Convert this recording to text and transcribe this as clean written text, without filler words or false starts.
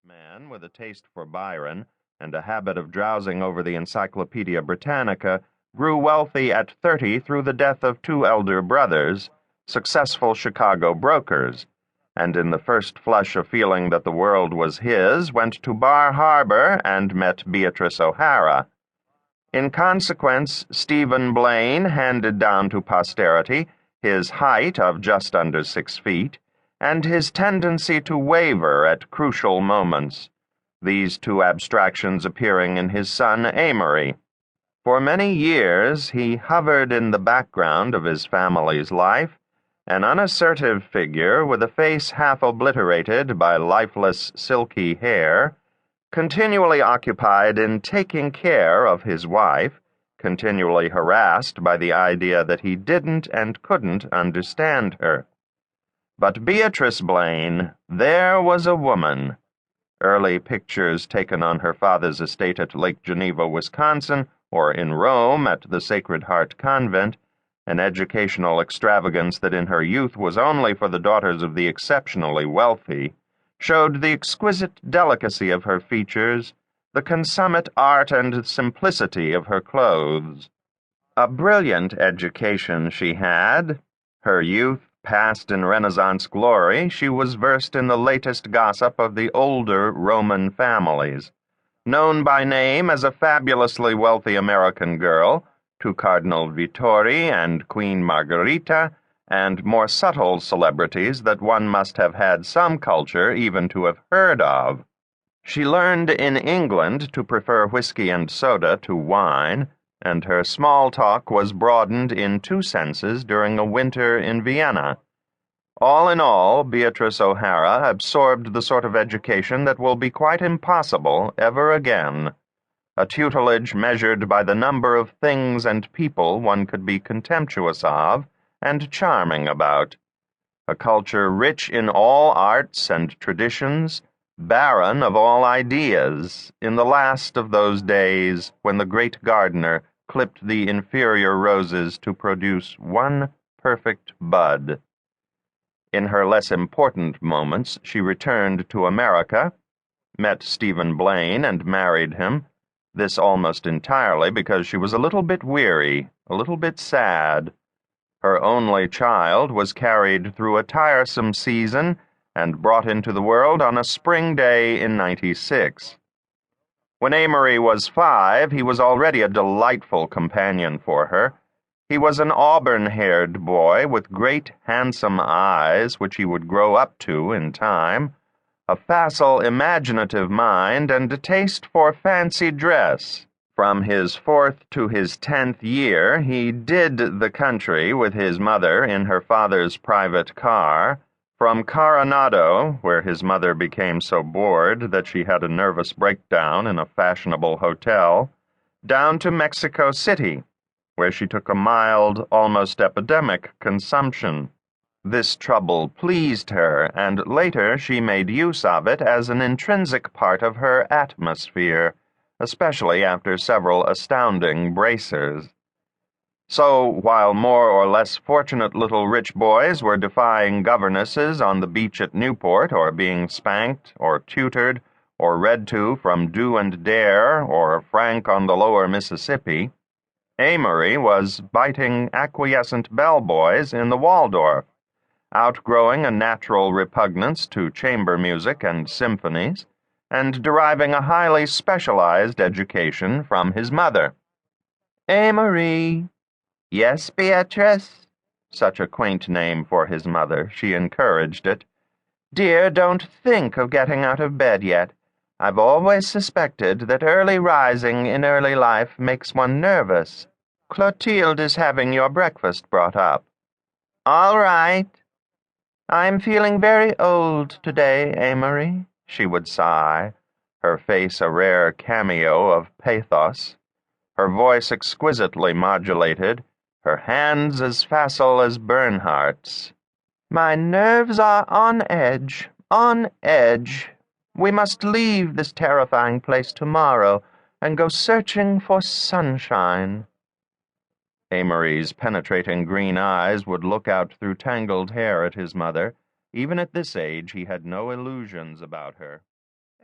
man with a taste for Byron and a habit of drowsing over the Encyclopedia Britannica, grew wealthy at 30 through the death of two elder brothers, successful Chicago brokers, and in the first flush of feeling that the world was his, went to Bar Harbor and met Beatrice O'Hara. In consequence, Stephen Blaine handed down to posterity his height of just under 6 feet, and his tendency to waver at crucial moments, these two abstractions appearing in his son Amory. For many years he hovered in the background of his family's life, an unassertive figure with a face half obliterated by lifeless, silky hair, continually occupied in taking care of his wife, continually harassed by the idea that he didn't and couldn't understand her. But Beatrice Blaine, there was a woman. Early pictures taken on her father's estate at Lake Geneva, Wisconsin, or in Rome at the Sacred Heart Convent, an educational extravagance that in her youth was only for the daughters of the exceptionally wealthy, showed the exquisite delicacy of her features, the consummate art and simplicity of her clothes. A brilliant education she had. Her youth passed in Renaissance glory, she was versed in the latest gossip of the older Roman families. Known by name as a fabulously wealthy American girl, to Cardinal Vittori and Queen Margherita, and more subtle celebrities that one must have had some culture even to have heard of. She learned in England to prefer whiskey and soda to wine, and her small talk was broadened in 2 senses during a winter in Vienna. All in all, Beatrice O'Hara absorbed the sort of education that will be quite impossible ever again, a tutelage measured by the number of things and people one could be contemptuous of and charming about, a culture rich in all arts and traditions, barren of all ideas, in the last of those days when the great gardener clipped the inferior roses to produce one perfect bud. In her less important moments, she returned to America, met Stephen Blaine, and married him, this almost entirely because she was a little bit weary, a little bit sad. Her only child was carried through a tiresome season and brought into the world on a spring day in '96. When Amory was 5, he was already a delightful companion for her. He was an auburn-haired boy with great, handsome eyes, which he would grow up to in time, a facile, imaginative mind, and a taste for fancy dress. From his 4th to his 10th year, he did the country with his mother in her father's private car, from Coronado, where his mother became so bored that she had a nervous breakdown in a fashionable hotel, down to Mexico City, where she took a mild, almost epidemic consumption. This trouble pleased her, and later she made use of it as an intrinsic part of her atmosphere, especially after several astounding bracers. So, while more or less fortunate little rich boys were defying governesses on the beach at Newport, or being spanked, or tutored, or read to from Do and Dare, or Frank on the lower Mississippi, Amory was biting acquiescent bellboys in the Waldorf, outgrowing a natural repugnance to chamber music and symphonies, and deriving a highly specialized education from his mother. Amory. Yes, Beatrice? Such a quaint name for his mother. She encouraged it. Dear, don't think of getting out of bed yet. I've always suspected that early rising in early life makes one nervous. Clotilde is having your breakfast brought up. All right. I'm feeling very old today, Amory, she would sigh, her face a rare cameo of pathos, her voice exquisitely modulated, her hands as facile as Bernhardt's. My nerves are on edge, on edge. We must leave this terrifying place tomorrow and go searching for sunshine. Amory's penetrating green eyes would look out through tangled hair at his mother. Even at this age, he had no illusions about her.